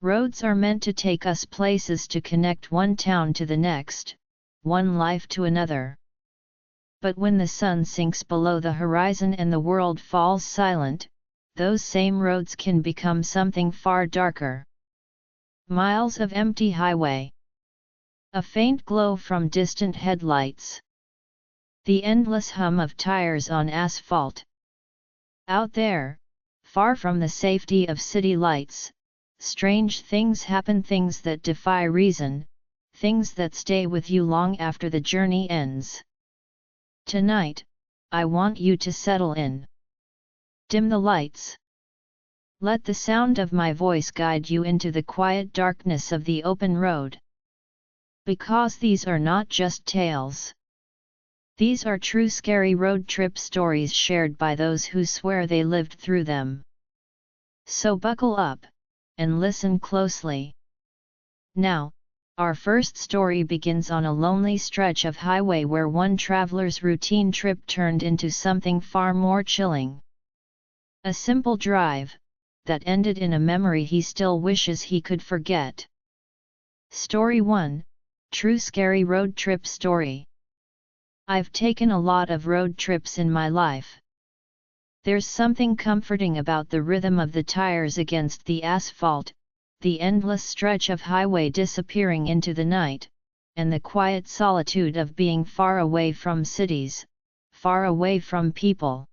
Roads are meant to take us places, to connect one town to the next, one life to another. But when the sun sinks below the horizon and the world falls silent, those same roads can become something far darker. Miles of empty highway. A faint glow from distant headlights. The endless hum of tires on asphalt. Out there, far from the safety of city lights, strange things happen, things that defy reason, things that stay with you long after the journey ends. Tonight, I want you to settle in. Dim the lights. Let the sound of my voice guide you into the quiet darkness of the open road. Because these are not just tales. These are true scary road trip stories shared by those who swear they lived through them. So buckle up, and listen closely. Now, our first story begins on a lonely stretch of highway where one traveler's routine trip turned into something far more chilling. A simple drive, that ended in a memory he still wishes he could forget. Story 1, True Scary Road Trip Story. I've taken a lot of road trips in my life. There's something comforting about the rhythm of the tires against the asphalt, the endless stretch of highway disappearing into the night, and the quiet solitude of being far away from cities, far away from people.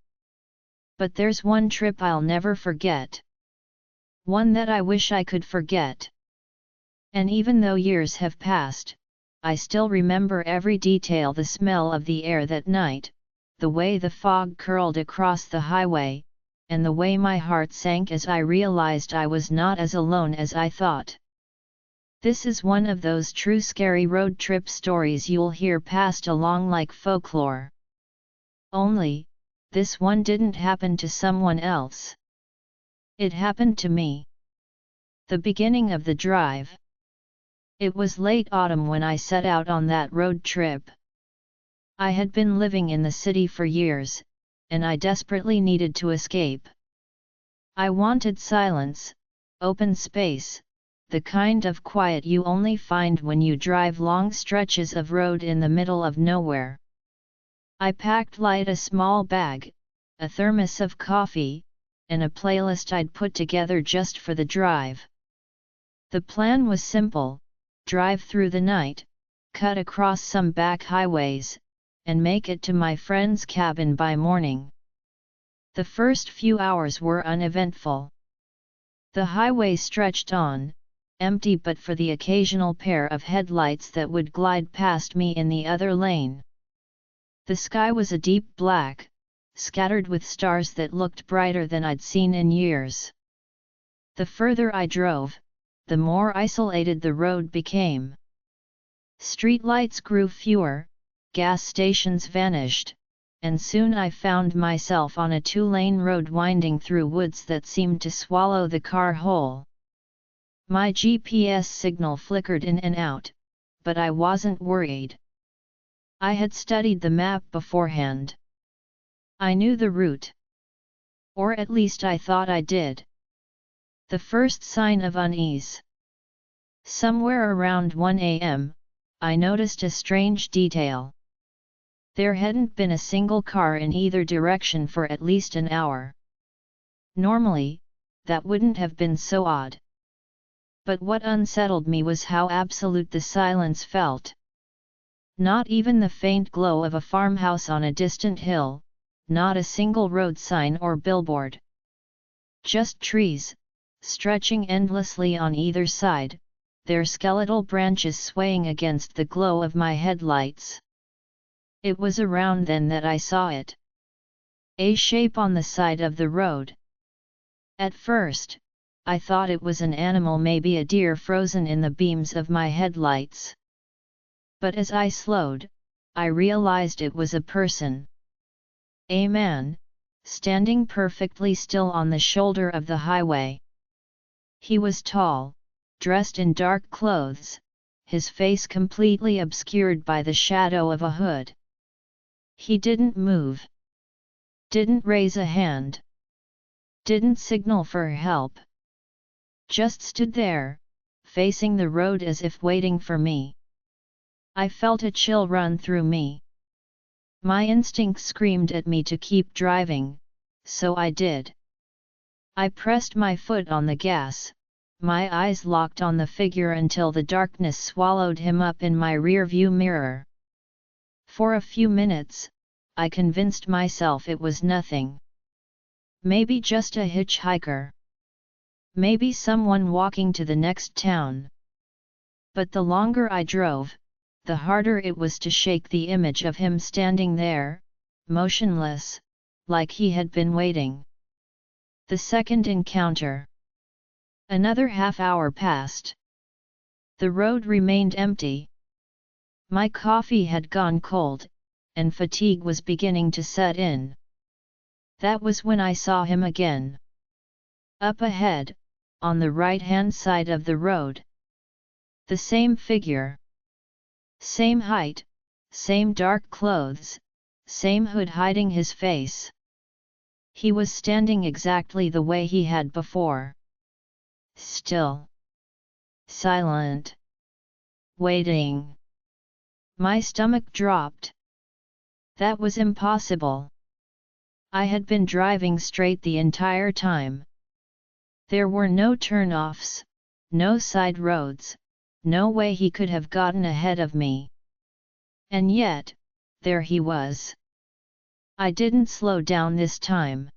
But there's one trip I'll never forget. One that I wish I could forget. And even though years have passed, I still remember every detail: the smell of the air that night, the way the fog curled across the highway, and the way my heart sank as I realized I was not as alone as I thought. This is one of those true scary road trip stories you'll hear passed along like folklore. Only, this one didn't happen to someone else. It happened to me. The beginning of the drive. It was late autumn when I set out on that road trip. I had been living in the city for years, and I desperately needed to escape. I wanted silence, open space, the kind of quiet you only find when you drive long stretches of road in the middle of nowhere. I packed light: a small bag, a thermos of coffee, and a playlist I'd put together just for the drive. The plan was simple: drive through the night, cut across some back highways, and make it to my friend's cabin by morning. The first few hours were uneventful. The highway stretched on, empty but for the occasional pair of headlights that would glide past me in the other lane. The sky was a deep black, scattered with stars that looked brighter than I'd seen in years. The further I drove, the more isolated the road became. Streetlights grew fewer, gas stations vanished, and soon I found myself on a two-lane road winding through woods that seemed to swallow the car whole. My GPS signal flickered in and out, but I wasn't worried. I had studied the map beforehand. I knew the route. Or at least I thought I did. The first sign of unease. Somewhere around 1 a.m., I noticed a strange detail. There hadn't been a single car in either direction for at least an hour. Normally, that wouldn't have been so odd. But what unsettled me was how absolute the silence felt. Not even the faint glow of a farmhouse on a distant hill, not a single road sign or billboard. Just trees, stretching endlessly on either side, their skeletal branches swaying against the glow of my headlights. It was around then that I saw it. A shape on the side of the road. At first, I thought it was an animal, maybe a deer frozen in the beams of my headlights. But as I slowed, I realized it was a person. A man, standing perfectly still on the shoulder of the highway. He was tall, dressed in dark clothes, his face completely obscured by the shadow of a hood. He didn't move. Didn't raise a hand. Didn't signal for help. Just stood there, facing the road as if waiting for me. I felt a chill run through me. My instinct screamed at me to keep driving, so I did. I pressed my foot on the gas, my eyes locked on the figure until the darkness swallowed him up in my rearview mirror. For a few minutes, I convinced myself it was nothing. Maybe just a hitchhiker. Maybe someone walking to the next town. But the longer I drove, the harder it was to shake the image of him standing there, motionless, like he had been waiting. The second encounter. Another half-hour passed. The road remained empty. My coffee had gone cold, and fatigue was beginning to set in. That was when I saw him again. Up ahead, on the right-hand side of the road. The same figure. Same height, same dark clothes, same hood hiding his face. He was standing exactly the way he had before. Still. Silent. Waiting. My stomach dropped. That was impossible. I had been driving straight the entire time. There were no turn-offs, no side roads, no way he could have gotten ahead of me. And yet, there he was. I didn't slow down this time.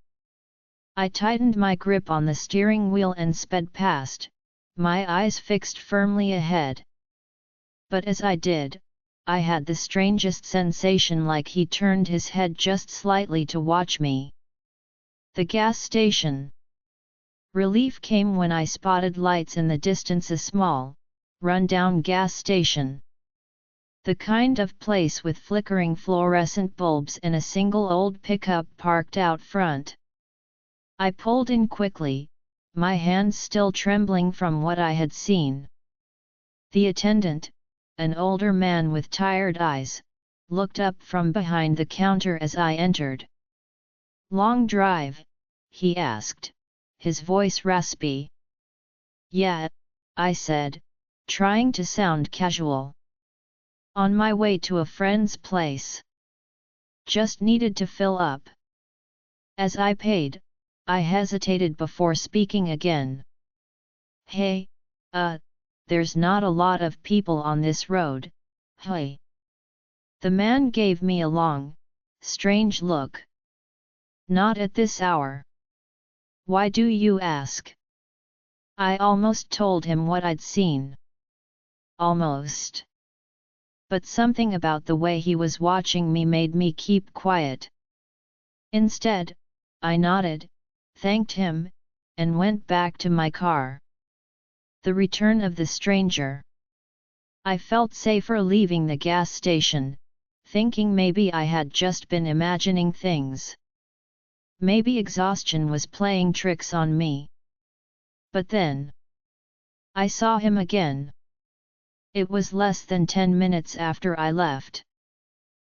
I tightened my grip on the steering wheel and sped past, my eyes fixed firmly ahead. But as I did, I had the strangest sensation, like he turned his head just slightly to watch me. The gas station. Relief came when I spotted lights in the distance, a small, run-down gas station. The kind of place with flickering fluorescent bulbs and a single old pickup parked out front. I pulled in quickly, my hands still trembling from what I had seen. The attendant, an older man with tired eyes, looked up from behind the counter as I entered. "Long drive?" he asked, his voice raspy. "Yeah," I said, trying to sound casual. "On my way to a friend's place. Just needed to fill up." As I paid, I hesitated before speaking again. "Hey, there's not a lot of people on this road, hey?" The man gave me a long, strange look. "Not at this hour. Why do you ask?" I almost told him what I'd seen. Almost. But something about the way he was watching me made me keep quiet. Instead, I nodded, thanked him, and went back to my car. The return of the stranger. I felt safer leaving the gas station, thinking maybe I had just been imagining things. Maybe exhaustion was playing tricks on me. But then, I saw him again. It was less than 10 minutes after I left.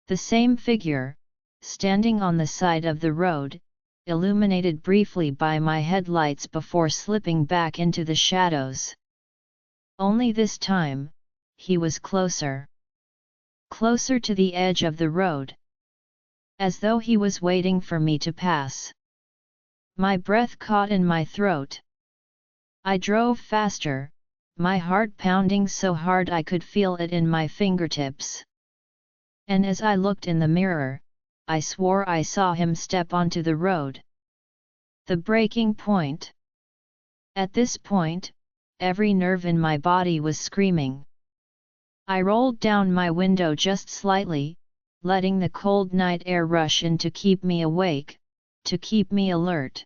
The same figure, standing on the side of the road, illuminated briefly by my headlights before slipping back into the shadows. Only this time, he was closer. Closer to the edge of the road. As though he was waiting for me to pass. My breath caught in my throat. I drove faster, my heart pounding so hard I could feel it in my fingertips. And as I looked in the mirror, I swore I saw him step onto the road. The breaking point. At this point, every nerve in my body was screaming. I rolled down my window just slightly, letting the cold night air rush in to keep me awake, to keep me alert.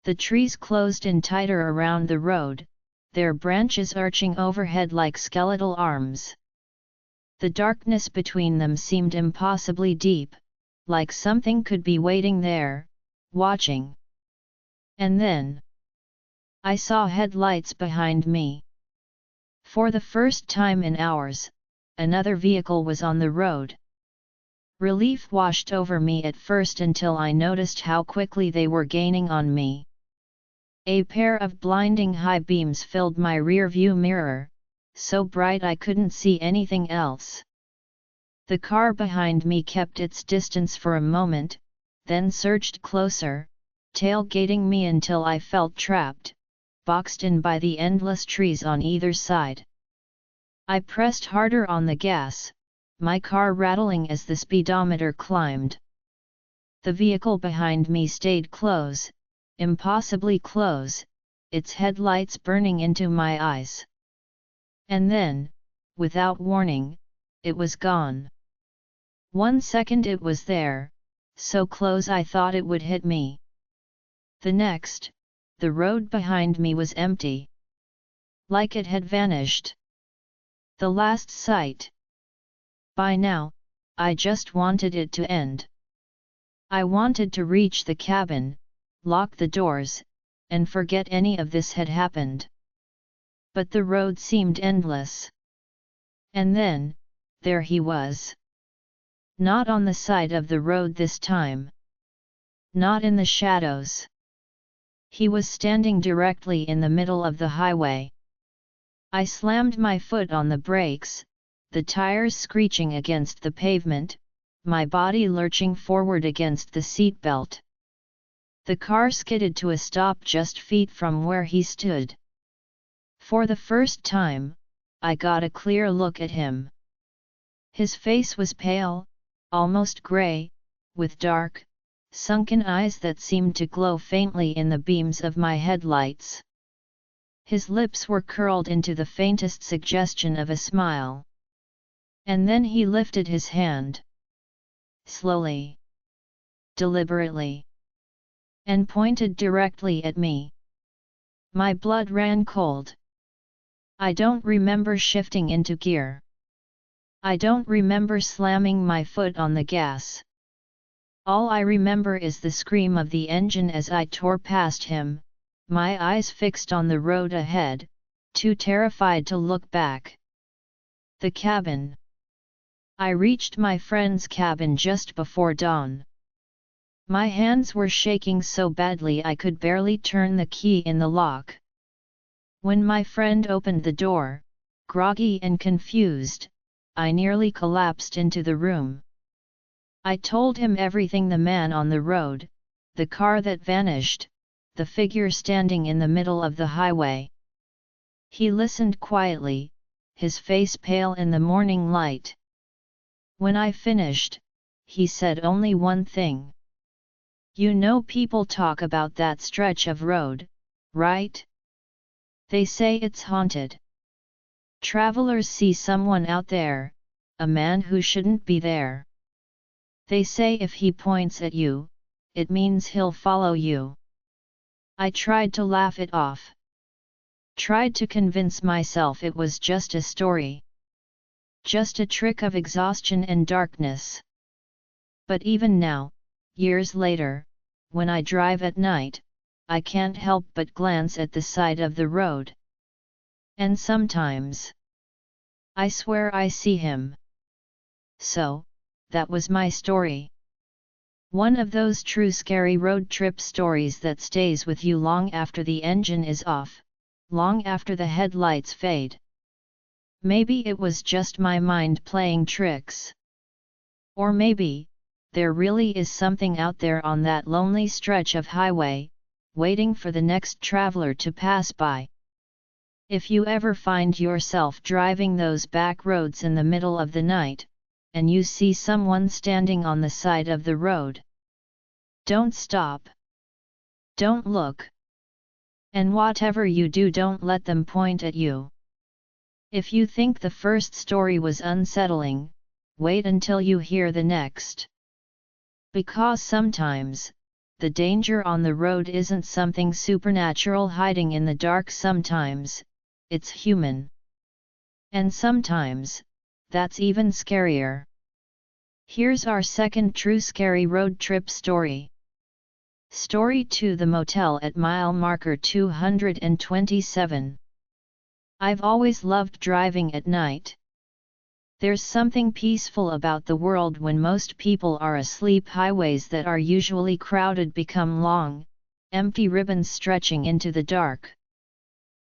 The trees closed in tighter around the road, their branches arching overhead like skeletal arms. The darkness between them seemed impossibly deep, like something could be waiting there, watching. And then, I saw headlights behind me. For the first time in hours, another vehicle was on the road. Relief washed over me at first until I noticed how quickly they were gaining on me. A pair of blinding high beams filled my rear-view mirror, so bright I couldn't see anything else. The car behind me kept its distance for a moment, then surged closer, tailgating me until I felt trapped, boxed in by the endless trees on either side. I pressed harder on the gas, my car rattling as the speedometer climbed. The vehicle behind me stayed close, impossibly close, its headlights burning into my eyes. And then, without warning, it was gone. 1 second it was there, so close I thought it would hit me. The next, the road behind me was empty. Like it had vanished. The last sight. By now, I just wanted it to end. I wanted to reach the cabin, lock the doors, and forget any of this had happened. But the road seemed endless. And then, there he was. Not on the side of the road this time. Not in the shadows. He was standing directly in the middle of the highway. I slammed my foot on the brakes, the tires screeching against the pavement, my body lurching forward against the seatbelt. The car skidded to a stop just feet from where he stood. For the first time, I got a clear look at him. His face was pale, almost gray, with dark, sunken eyes that seemed to glow faintly in the beams of my headlights. His lips were curled into the faintest suggestion of a smile. And then he lifted his hand. Slowly. Deliberately. And pointed directly at me. My blood ran cold. I don't remember shifting into gear. I don't remember slamming my foot on the gas. All I remember is the scream of the engine as I tore past him, my eyes fixed on the road ahead, too terrified to look back. The cabin. I reached my friend's cabin just before dawn. My hands were shaking so badly I could barely turn the key in the lock. When my friend opened the door, groggy and confused, I nearly collapsed into the room. I told him everything: the man on the road, the car that vanished, the figure standing in the middle of the highway. He listened quietly, his face pale in the morning light. When I finished, he said only one thing. "You know, people talk about that stretch of road, right? They say it's haunted. Travelers see someone out there, a man who shouldn't be there. They say if he points at you, it means he'll follow you." I tried to laugh it off. Tried to convince myself it was just a story. Just a trick of exhaustion and darkness. But even now, years later, when I drive at night, I can't help but glance at the side of the road. And sometimes, I swear I see him. So, that was my story. One of those true scary road trip stories that stays with you long after the engine is off, long after the headlights fade. Maybe it was just my mind playing tricks. Or maybe, there really is something out there on that lonely stretch of highway, waiting for the next traveler to pass by. If you ever find yourself driving those back roads in the middle of the night, and you see someone standing on the side of the road, don't stop. Don't look. And whatever you do, don't let them point at you. If you think the first story was unsettling, wait until you hear the next. Because sometimes, the danger on the road isn't something supernatural hiding in the dark. Sometimes, it's human. And sometimes, that's even scarier. Here's our second true scary road trip story. Story 2: The Motel at mile marker 227. I've always loved driving at night. There's something peaceful about the world when most people are asleep. Highways that are usually crowded become long, empty ribbons stretching into the dark.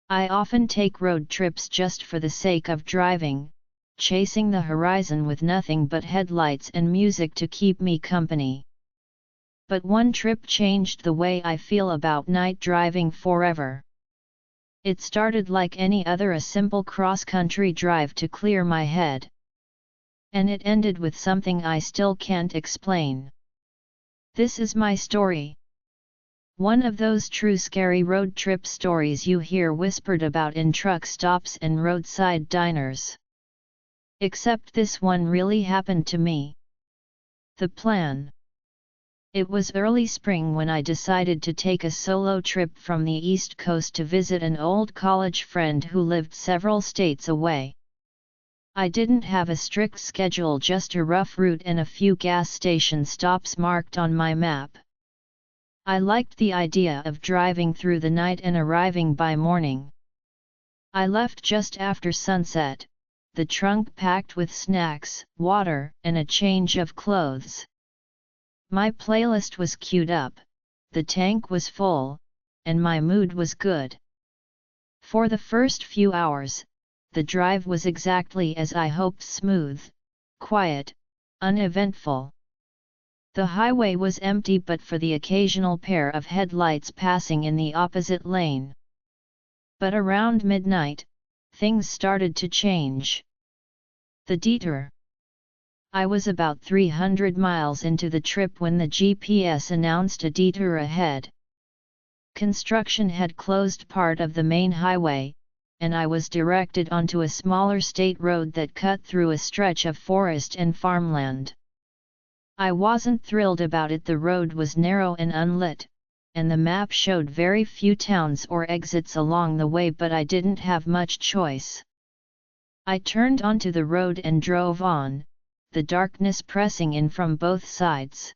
I often take road trips just for the sake of driving, chasing the horizon with nothing but headlights and music to keep me company. But one trip changed the way I feel about night driving forever. It started like any other, a simple cross-country drive to clear my head. And it ended with something I still can't explain. This is my story. One of those true scary road trip stories you hear whispered about in truck stops and roadside diners. Except this one really happened to me. The plan. It was early spring when I decided to take a solo trip from the East Coast to visit an old college friend who lived several states away. I didn't have a strict schedule, just a rough route and a few gas station stops marked on my map. I liked the idea of driving through the night and arriving by morning. I left just after sunset, the trunk packed with snacks, water, and a change of clothes. My playlist was queued up, the tank was full, and my mood was good. For the first few hours, the drive was exactly as I hoped: smooth, quiet, uneventful. The highway was empty but for the occasional pair of headlights passing in the opposite lane. But around midnight, things started to change. The detour. I was about 300 miles into the trip when the GPS announced a detour ahead. Construction had closed part of the main highway, and I was directed onto a smaller state road that cut through a stretch of forest and farmland. I wasn't thrilled about it. The road was narrow and unlit, and the map showed very few towns or exits along the way, but I didn't have much choice. I turned onto the road and drove on, the darkness pressing in from both sides.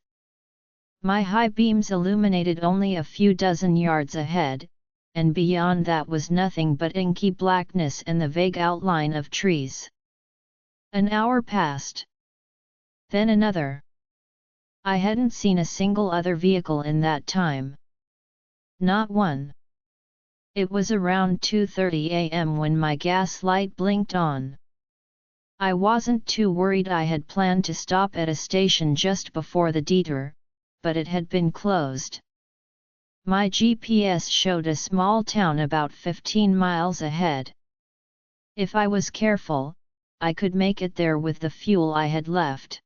My high beams illuminated only a few dozen yards ahead, and beyond that was nothing but inky blackness and the vague outline of trees. An hour passed. Then another. I hadn't seen a single other vehicle in that time. Not one. It was around 2:30 a.m. when my gas light blinked on. I wasn't too worried. I had planned to stop at a station just before the detour, but it had been closed. My GPS showed a small town about 15 miles ahead. If I was careful, I could make it there with the fuel I had left.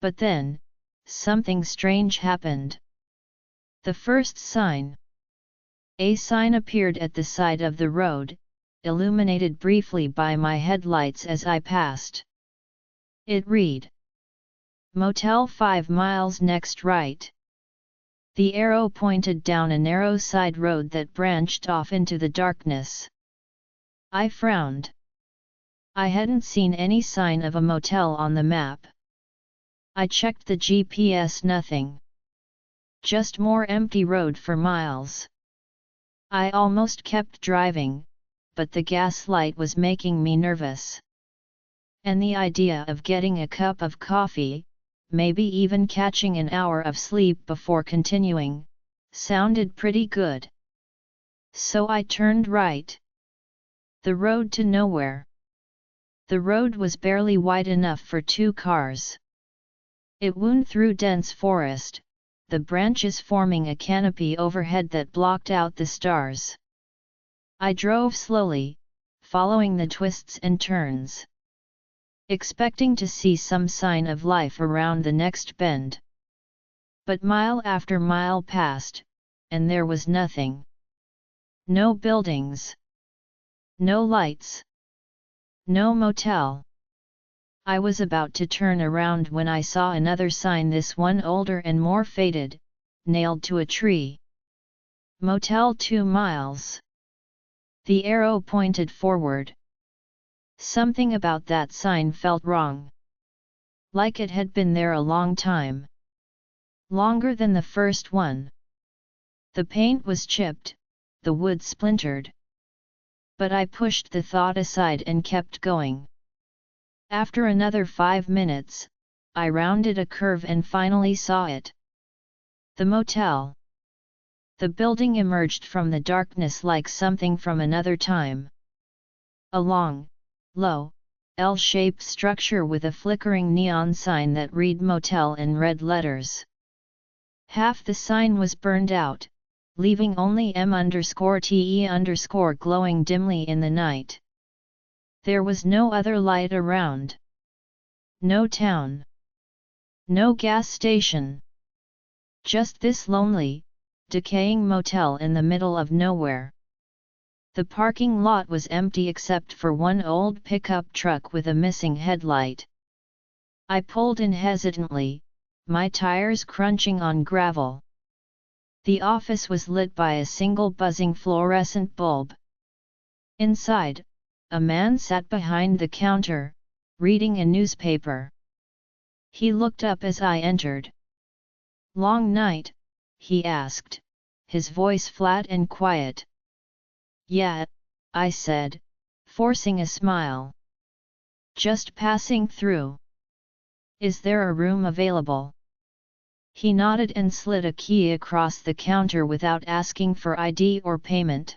But then, something strange happened. The first sign. A sign appeared at the side of the road, illuminated briefly by my headlights as I passed. It read, "Motel 5 miles next right." The arrow pointed down a narrow side road that branched off into the darkness. I frowned. I hadn't seen any sign of a motel on the map. I checked the GPS, nothing. Just more empty road for miles. I almost kept driving, but the gas light was making me nervous. And the idea of getting a cup of coffee, maybe even catching an hour of sleep before continuing, sounded pretty good. So I turned right. The road to nowhere. The road was barely wide enough for 2 cars. It wound through dense forest, the branches forming a canopy overhead that blocked out the stars. I drove slowly, following the twists and turns, expecting to see some sign of life around the next bend. But mile after mile passed, and there was nothing. No buildings. No lights. No motel. I was about to turn around when I saw another sign, this one older and more faded, nailed to a tree. Motel 2 miles. The arrow pointed forward. Something about that sign felt wrong. Like it had been there a long time. Longer than the first one. The paint was chipped, the wood splintered. But I pushed the thought aside and kept going. After another 5 minutes, I rounded a curve and finally saw it. The motel. The building emerged from the darkness like something from another time. A long, low, L-shaped structure with a flickering neon sign that read motel in red letters. Half the sign was burned out, leaving only M_TE_ glowing dimly in the night. There was no other light around. No town. No gas station. Just this lonely, decaying motel in the middle of nowhere. The parking lot was empty except for one old pickup truck with a missing headlight. I pulled in hesitantly, my tires crunching on gravel. The office was lit by a single buzzing fluorescent bulb. Inside, a man sat behind the counter, reading a newspaper. He looked up as I entered. "Long night?" he asked, his voice flat and quiet. "Yeah," I said, forcing a smile. "Just passing through. Is there a room available?" He nodded and slid a key across the counter without asking for ID or payment.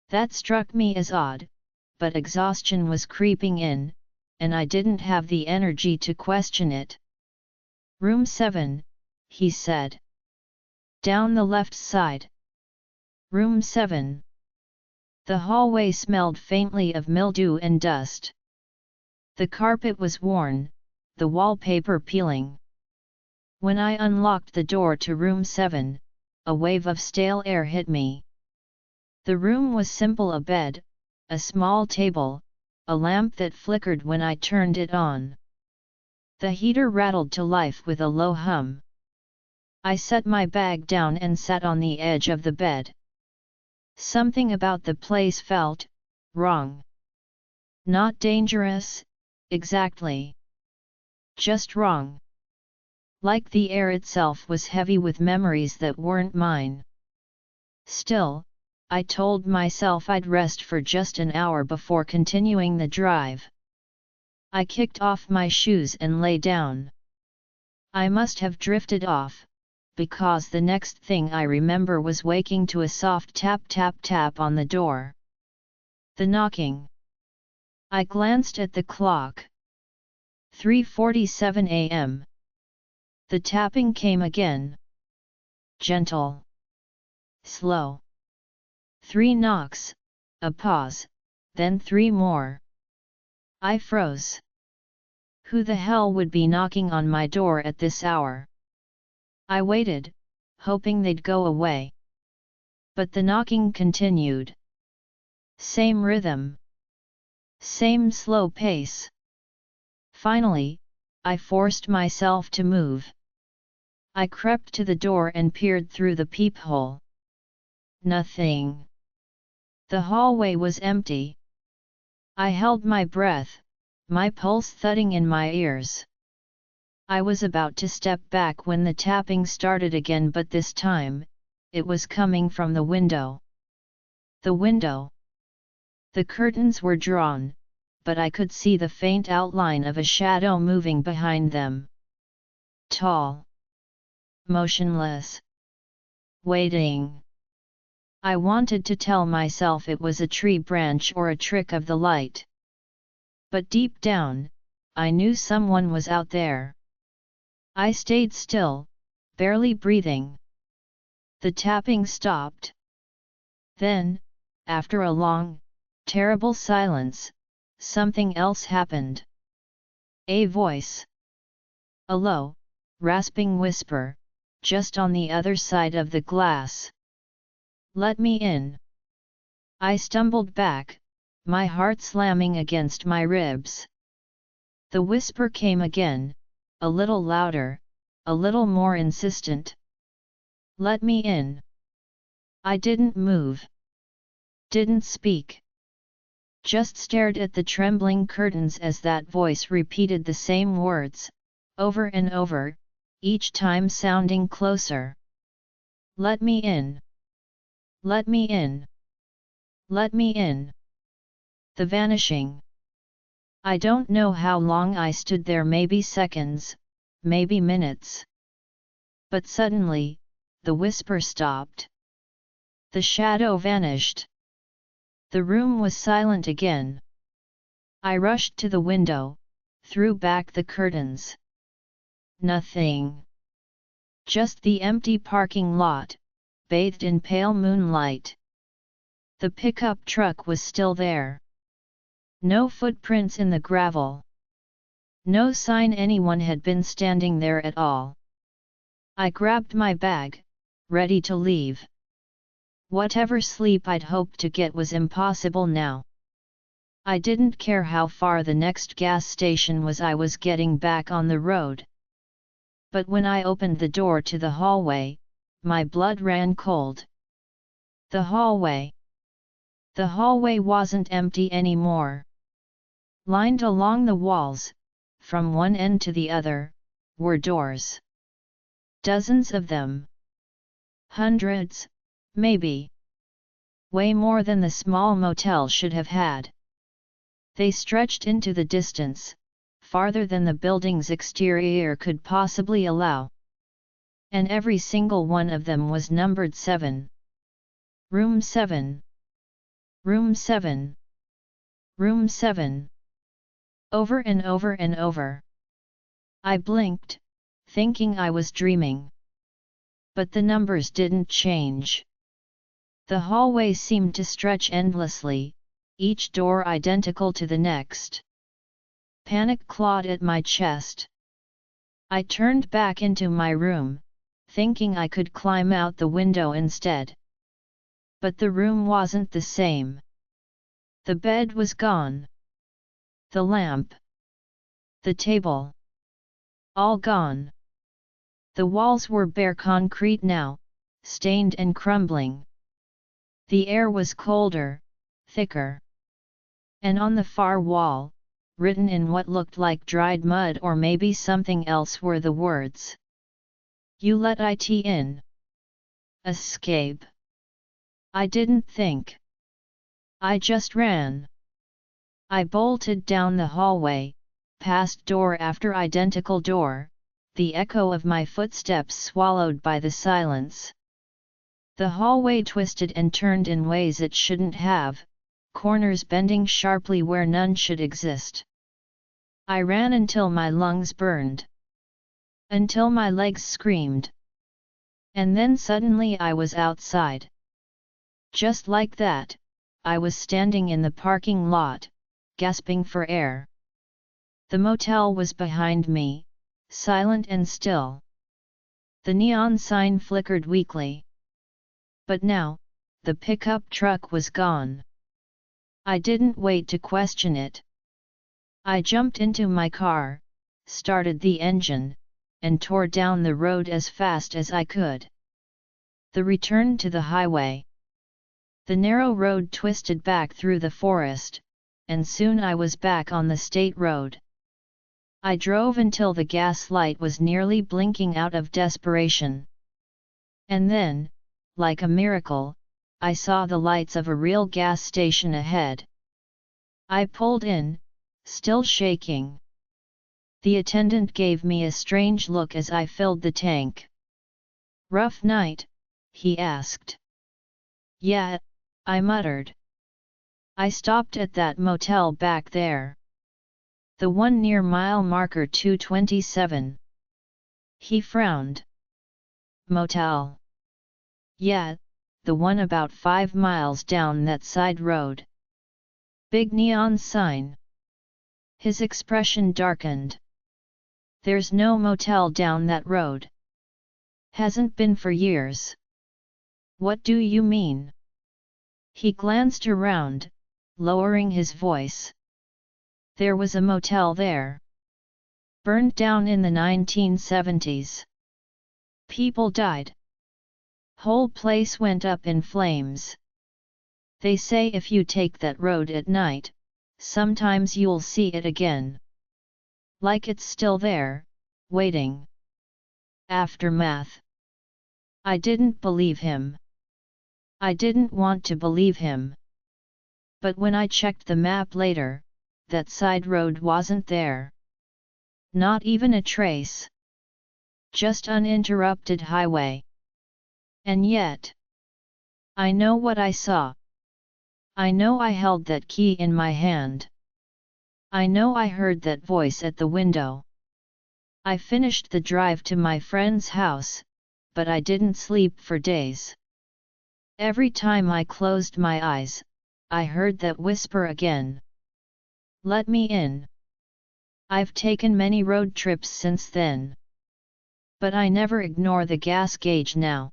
That struck me as odd, but exhaustion was creeping in, and I didn't have the energy to question it. "Room 7, he said. "Down the left side." Room 7. The hallway smelled faintly of mildew and dust. The carpet was worn, the wallpaper peeling. When I unlocked the door to room 7, a wave of stale air hit me. The room was simple: a bed, a small table, a lamp that flickered when I turned it on. The heater rattled to life with a low hum. I set my bag down and sat on the edge of the bed. Something about the place felt wrong. Not dangerous, exactly. Just wrong. Like the air itself was heavy with memories that weren't mine. Still, I told myself I'd rest for just an hour before continuing the drive. I kicked off my shoes and lay down. I must have drifted off, because the next thing I remember was waking to a soft tap tap tap on the door. The knocking. I glanced at the clock. 3:47 a.m. The tapping came again. Gentle. Slow. 3 knocks, a pause, then 3 more. I froze. Who the hell would be knocking on my door at this hour? I waited, hoping they'd go away. But the knocking continued. Same rhythm. Same slow pace. Finally, I forced myself to move. I crept to the door and peered through the peephole. Nothing. The hallway was empty. I held my breath, my pulse thudding in my ears. I was about to step back when the tapping started again, but this time, it was coming from the window. The window. The curtains were drawn, but I could see the faint outline of a shadow moving behind them. Tall. Motionless. Waiting. I wanted to tell myself it was a tree branch or a trick of the light. But deep down, I knew someone was out there. I stayed still, barely breathing. The tapping stopped. Then, after a long, terrible silence, something else happened. A voice. A low, rasping whisper, just on the other side of the glass. "Let me in." I stumbled back, my heart slamming against my ribs. The whisper came again, a little louder, a little more insistent. "Let me in." I didn't move. Didn't speak. Just stared at the trembling curtains as that voice repeated the same words, over and over, each time sounding closer. "Let me in. Let me in. Let me in." The vanishing. I don't know how long I stood there, maybe seconds, maybe minutes. But suddenly, the whisper stopped. The shadow vanished. The room was silent again. I rushed to the window, threw back the curtains. Nothing. Just the empty parking lot, bathed in pale moonlight. The pickup truck was still there. No footprints in the gravel. No sign anyone had been standing there at all. I grabbed my bag, ready to leave. Whatever sleep I'd hoped to get was impossible now. I didn't care how far the next gas station was, I was getting back on the road. But when I opened the door to the hallway, my blood ran cold. The hallway. The hallway wasn't empty anymore. Lined along the walls, from one end to the other, were doors. Dozens of them. Hundreds, maybe. Way more than the small motel should have had. They stretched into the distance, farther than the building's exterior could possibly allow. And every single one of them was numbered 7. Room 7. Room 7. Room 7. Over and over and over. I blinked, thinking I was dreaming. But the numbers didn't change. The hallway seemed to stretch endlessly, each door identical to the next. Panic clawed at my chest. I turned back into my room, thinking I could climb out the window instead. But the room wasn't the same. The bed was gone. The lamp. The table. All gone. The walls were bare concrete now, stained and crumbling. The air was colder, thicker. And on the far wall, written in what looked like dried mud or maybe something else, were the words: "You let it in. Escape." I didn't think. I just ran. I bolted down the hallway, past door after identical door, the echo of my footsteps swallowed by the silence. The hallway twisted and turned in ways it shouldn't have, corners bending sharply where none should exist. I ran until my lungs burned. Until my legs screamed. And then suddenly I was outside. Just like that, I was standing in the parking lot, gasping for air. The motel was behind me, silent and still. The neon sign flickered weakly. But now, the pickup truck was gone. I didn't wait to question it. I jumped into my car, started the engine, and tore down the road as fast as I could. The return to the highway. The narrow road twisted back through the forest, and soon I was back on the state road. I drove until the gas light was nearly blinking out of desperation. And then, like a miracle, I saw the lights of a real gas station ahead. I pulled in, still shaking. The attendant gave me a strange look as I filled the tank. "Rough night?" he asked. "Yeah," I muttered. "I stopped at that motel back there. The one near mile marker 227. He frowned. "Motel?" "Yeah, the one about 5 miles down that side road. Big neon sign." His expression darkened. "There's no motel down that road. Hasn't been for years." "What do you mean?" He glanced around, lowering his voice. "There was a motel there. Burned down in the 1970s. People died. Whole place went up in flames. They say if you take that road at night, sometimes you'll see it again. Like it's still there, waiting." Aftermath. I didn't believe him. I didn't want to believe him. But when I checked the map later, that side road wasn't there. Not even a trace. Just uninterrupted highway. And yet, I know what I saw. I know I held that key in my hand. I know I heard that voice at the window. I finished the drive to my friend's house, but I didn't sleep for days. Every time I closed my eyes, I heard that whisper again. Let me in. I've taken many road trips since then. But I never ignore the gas gauge now.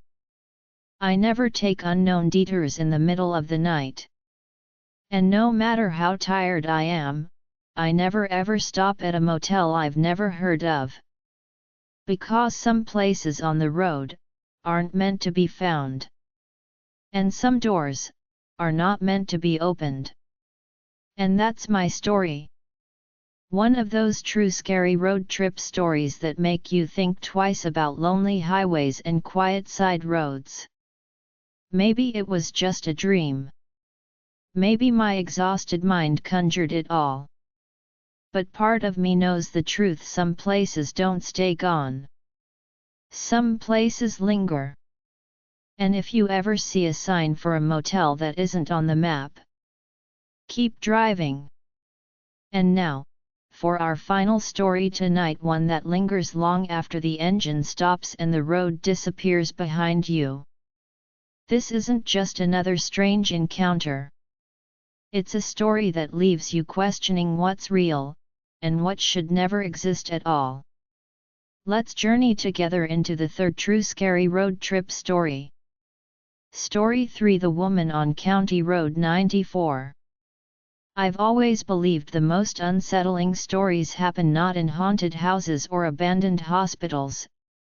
I never take unknown detours in the middle of the night. And no matter how tired I am, I never ever stop at a motel I've never heard of. Because some places on the road aren't meant to be found. And some doors are not meant to be opened. And that's my story. One of those true scary road trip stories that make you think twice about lonely highways and quiet side roads. Maybe it was just a dream. Maybe my exhausted mind conjured it all. But part of me knows the truth: some places don't stay gone. Some places linger. And if you ever see a sign for a motel that isn't on the map, keep driving. And now, for our final story tonight, one that lingers long after the engine stops and the road disappears behind you. This isn't just another strange encounter. It's a story that leaves you questioning what's real, and what should never exist at all. Let's journey together into the third true scary road trip story. Story 3: The Woman on County Road 94. I've always believed the most unsettling stories happen not in haunted houses or abandoned hospitals,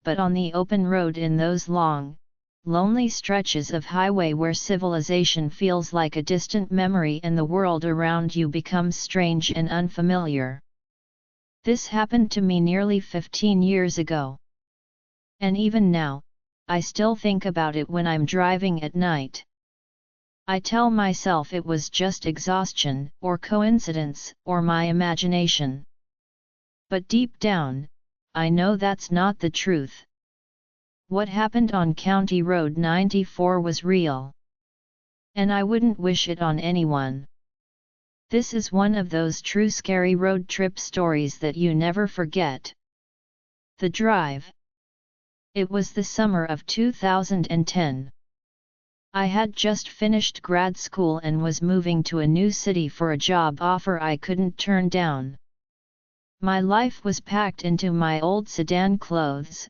but on the open road, in those long, lonely stretches of highway where civilization feels like a distant memory and the world around you becomes strange and unfamiliar. This happened to me nearly 15 years ago. And even now, I still think about it when I'm driving at night. I tell myself it was just exhaustion, or coincidence, or my imagination. But deep down, I know that's not the truth. What happened on County Road 94 was real. And I wouldn't wish it on anyone. This is one of those true scary road trip stories that you never forget. The drive. It was the summer of 2010. I had just finished grad school and was moving to a new city for a job offer I couldn't turn down. My life was packed into my old sedan, clothes,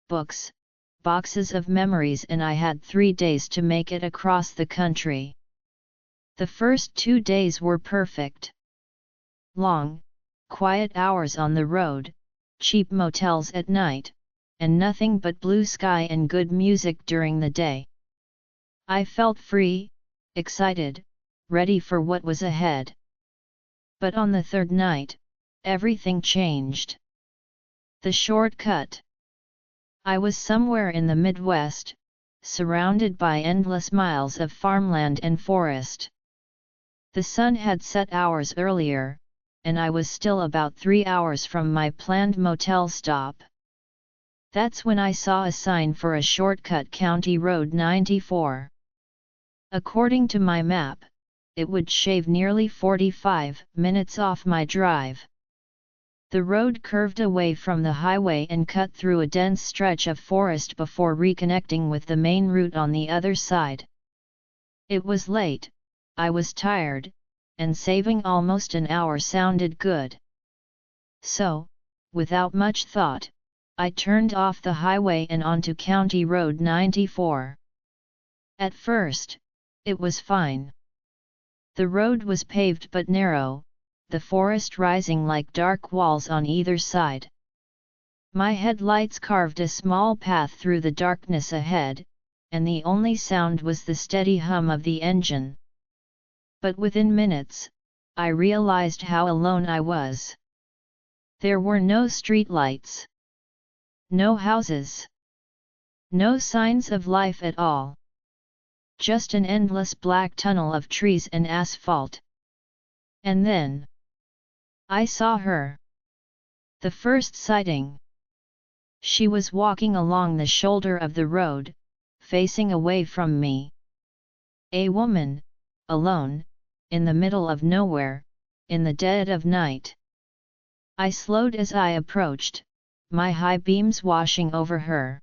books, boxes of memories, and I had 3 days to make it across the country. The first 2 days were perfect. Long, quiet hours on the road, cheap motels at night, and nothing but blue sky and good music during the day. I felt free, excited, ready for what was ahead. But on the third night, everything changed. The shortcut. I was somewhere in the Midwest, surrounded by endless miles of farmland and forest. The sun had set hours earlier, and I was still about 3 hours from my planned motel stop. That's when I saw a sign for a shortcut: County Road 94. According to my map, it would shave nearly 45 minutes off my drive. The road curved away from the highway and cut through a dense stretch of forest before reconnecting with the main route on the other side. It was late, I was tired, and saving almost an hour sounded good. So, without much thought, I turned off the highway and onto County Road 94. At first, it was fine. The road was paved but narrow, the forest rising like dark walls on either side. My headlights carved a small path through the darkness ahead, and the only sound was the steady hum of the engine. But within minutes, I realized how alone I was. There were no streetlights. No houses. No signs of life at all. Just an endless black tunnel of trees and asphalt. And then I saw her. The first sighting. She was walking along the shoulder of the road, facing away from me. A woman, alone, in the middle of nowhere, in the dead of night. I slowed as I approached, my high beams washing over her.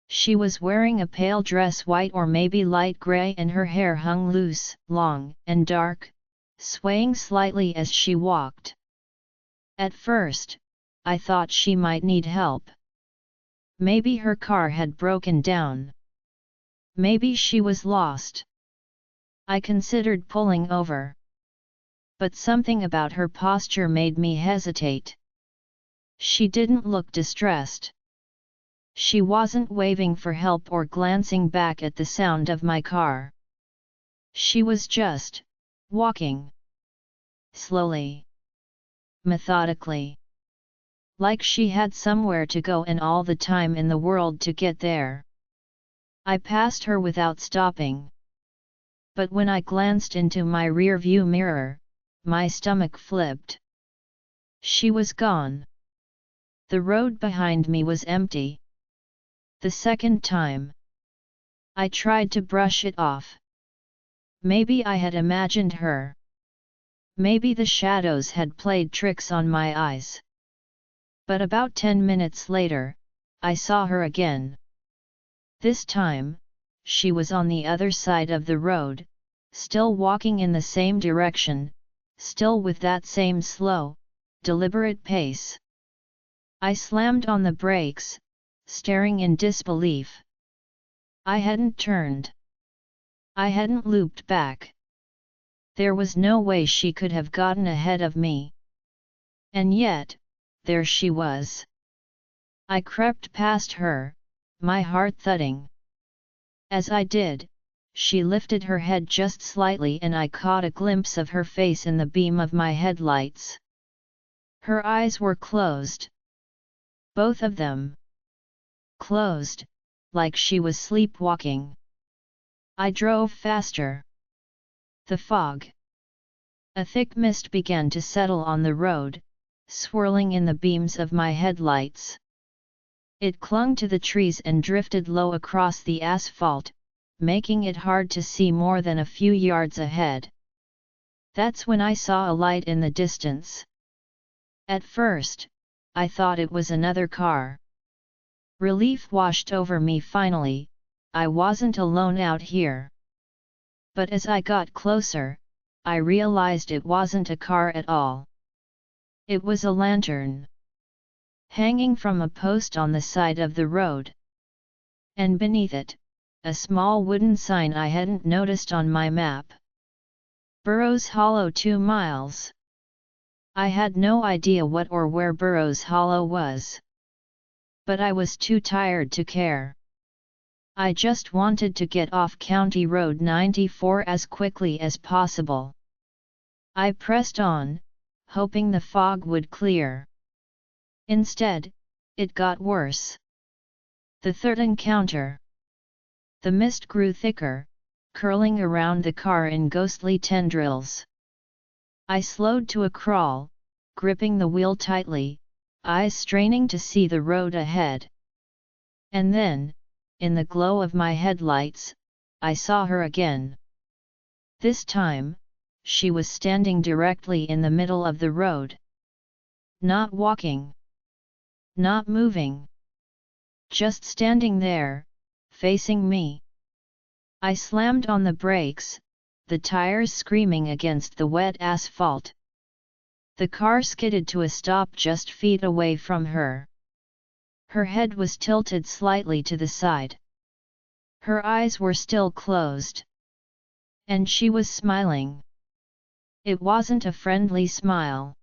She was wearing a pale dress, white or maybe light gray, and her hair hung loose, long, and dark, swaying slightly as she walked. At first, I thought she might need help. Maybe her car had broken down. Maybe she was lost. I considered pulling over. But something about her posture made me hesitate. She didn't look distressed. She wasn't waving for help or glancing back at the sound of my car. She was just walking. Slowly. Methodically. Like she had somewhere to go and all the time in the world to get there. I passed her without stopping. But when I glanced into my rear-view mirror, my stomach flipped. She was gone. The road behind me was empty. The second time, I tried to brush it off. Maybe I had imagined her. Maybe the shadows had played tricks on my eyes. But about 10 minutes later, I saw her again. This time, she was on the other side of the road, still walking in the same direction, still with that same slow, deliberate pace. I slammed on the brakes, staring in disbelief. I hadn't turned. I hadn't looped back. There was no way she could have gotten ahead of me. And yet, there she was. I crept past her, my heart thudding. As I did, she lifted her head just slightly and I caught a glimpse of her face in the beam of my headlights. Her eyes were closed. Both of them. Closed, like she was sleepwalking. I drove faster. The fog. A thick mist began to settle on the road, swirling in the beams of my headlights. It clung to the trees and drifted low across the asphalt, making it hard to see more than a few yards ahead. That's when I saw a light in the distance. At first, I thought it was another car. Relief washed over me finally, I wasn't alone out here. But as I got closer, I realized it wasn't a car at all. It was a lantern. Hanging from a post on the side of the road. And beneath it, a small wooden sign I hadn't noticed on my map. Burroughs Hollow 2 miles. I had no idea what or where Burroughs Hollow was. But I was too tired to care. I just wanted to get off County Road 94 as quickly as possible. I pressed on, hoping the fog would clear. Instead, it got worse. The third encounter. The mist grew thicker, curling around the car in ghostly tendrils. I slowed to a crawl, gripping the wheel tightly, eyes straining to see the road ahead. And then, in the glow of my headlights, I saw her again. This time, she was standing directly in the middle of the road. Not walking. Not moving. Just standing there, facing me. I slammed on the brakes, the tires screaming against the wet asphalt. The car skidded to a stop just feet away from her. Her head was tilted slightly to the side. Her eyes were still closed. And she was smiling. It wasn't a friendly smile.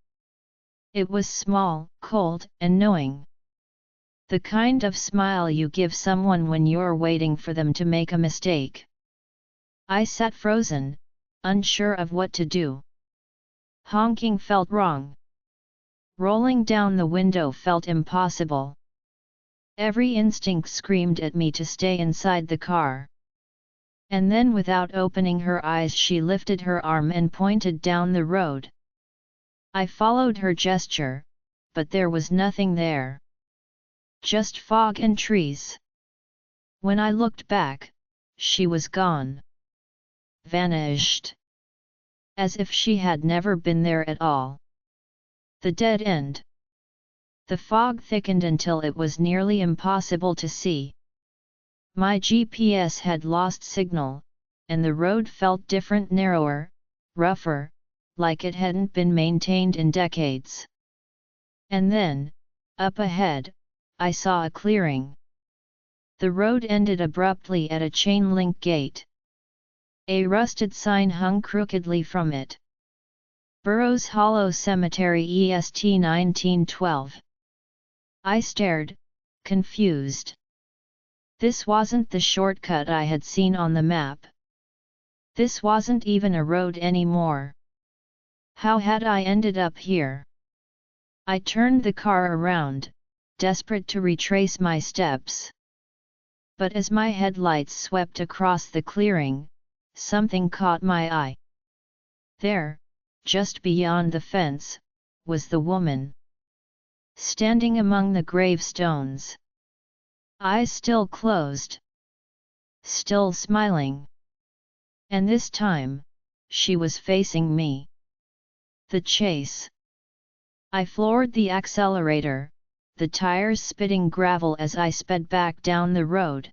It was small, cold, and knowing. The kind of smile you give someone when you're waiting for them to make a mistake. I sat frozen, unsure of what to do. Honking felt wrong. Rolling down the window felt impossible. Every instinct screamed at me to stay inside the car. And then without opening her eyes she lifted her arm and pointed down the road. I followed her gesture, but there was nothing there. Just fog and trees. When I looked back, she was gone. vanished. As if she had never been there at all. The dead end. The fog thickened until it was nearly impossible to see. My GPS had lost signal, and the road felt different, narrower, rougher, like it hadn't been maintained in decades. And then, up ahead, I saw a clearing. The road ended abruptly at a chain-link gate. A rusted sign hung crookedly from it. Burroughs Hollow Cemetery EST 1912. I stared, confused. This wasn't the shortcut I had seen on the map. This wasn't even a road anymore. How had I ended up here? I turned the car around, desperate to retrace my steps. But as my headlights swept across the clearing, something caught my eye. There, just beyond the fence, was the woman. Standing among the gravestones. Eyes still closed. Still smiling. And this time, she was facing me. The chase. I floored the accelerator, the tires spitting gravel as I sped back down the road.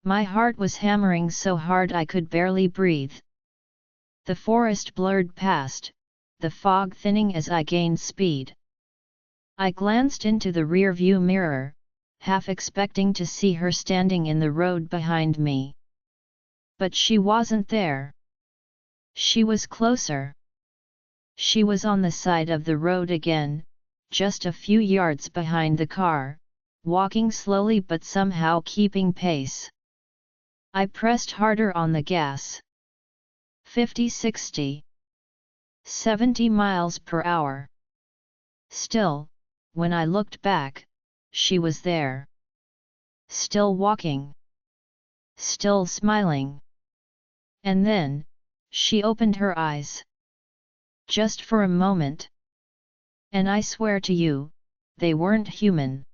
My heart was hammering so hard I could barely breathe. The forest blurred past, the fog thinning as I gained speed. I glanced into the rear-view mirror, half expecting to see her standing in the road behind me. But she wasn't there. She was closer. She was on the side of the road again, just a few yards behind the car, walking slowly but somehow keeping pace. I pressed harder on the gas. 50, 60. 70 miles per hour. Still, when I looked back, she was there. Still walking. Still smiling. And then, she opened her eyes. Just for a moment. And I swear to you, they weren't human.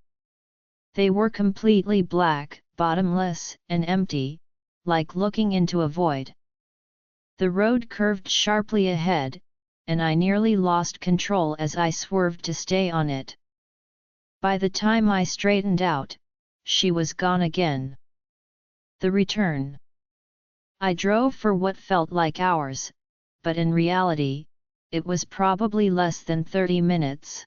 They were completely black, bottomless, and empty, like looking into a void. The road curved sharply ahead, and I nearly lost control as I swerved to stay on it. By the time I straightened out, she was gone again. The return. I drove for what felt like hours, but in reality, it was probably less than 30 minutes.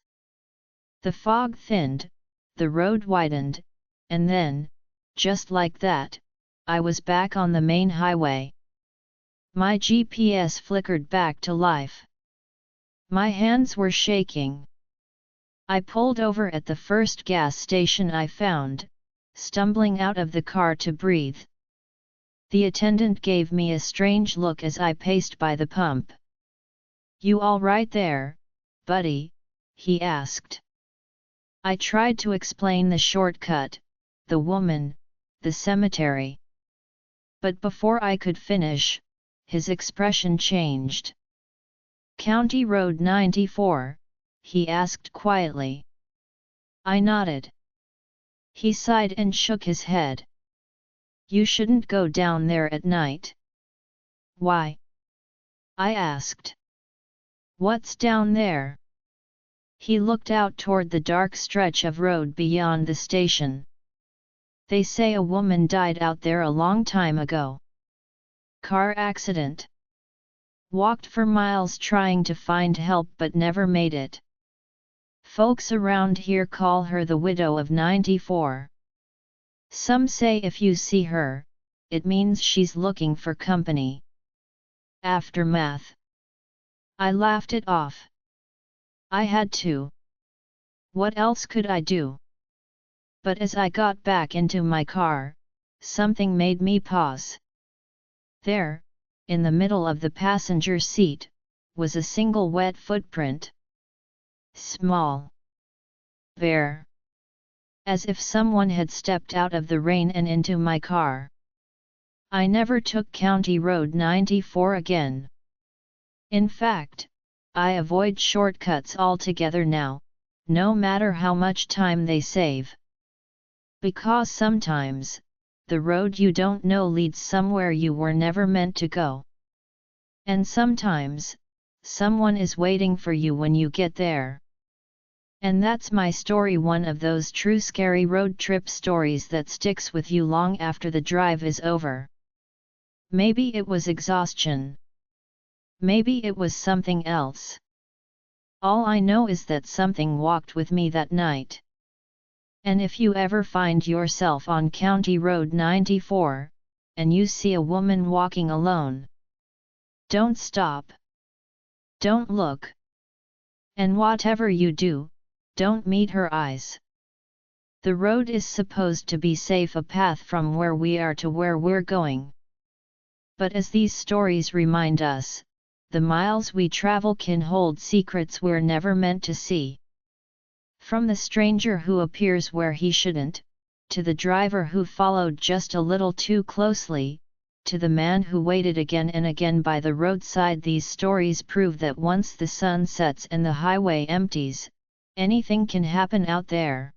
The fog thinned, the road widened, and then, just like that, I was back on the main highway. My GPS flickered back to life. My hands were shaking. I pulled over at the first gas station I found, stumbling out of the car to breathe. The attendant gave me a strange look as I paced by the pump. "You all right there, buddy?" he asked. I tried to explain the shortcut, the woman, the cemetery. But before I could finish, his expression changed. "County Road 94, he asked quietly. I nodded. He sighed and shook his head. "You shouldn't go down there at night." "Why?" I asked. "What's down there?" He looked out toward the dark stretch of road beyond the station. "They say a woman died out there a long time ago. Car accident. Walked for miles trying to find help but never made it. Folks around here call her the widow of 94. Some say if you see her, it means she's looking for company." Aftermath. I laughed it off. I had to. What else could I do? But as I got back into my car, something made me pause. There, in the middle of the passenger seat, was a single wet footprint. Small. Bare. As if someone had stepped out of the rain and into my car. I never took County Road 94 again. In fact, I avoid shortcuts altogether now, no matter how much time they save. Because sometimes, the road you don't know leads somewhere you were never meant to go. And sometimes, someone is waiting for you when you get there. And that's my story, one of those true scary road trip stories that sticks with you long after the drive is over. Maybe it was exhaustion. Maybe it was something else. All I know is that something walked with me that night. And if you ever find yourself on County Road 94, and you see a woman walking alone, don't stop. Don't look. And whatever you do, don't meet her eyes. The road is supposed to be safe, a path from where we are to where we're going. But as these stories remind us, the miles we travel can hold secrets we're never meant to see. From the stranger who appears where he shouldn't, to the driver who followed just a little too closely, to the man who waited again and again by the roadside, these stories prove that once the sun sets and the highway empties, anything can happen out there.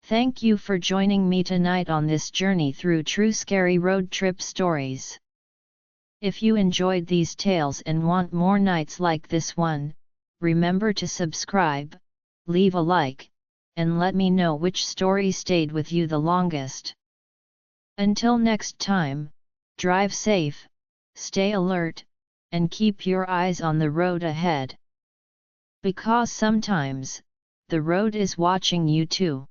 Thank you for joining me tonight on this journey through true scary road trip stories. If you enjoyed these tales and want more nights like this one, remember to subscribe, leave a like, and let me know which story stayed with you the longest. Until next time, drive safe, stay alert, and keep your eyes on the road ahead. Because sometimes, the road is watching you too.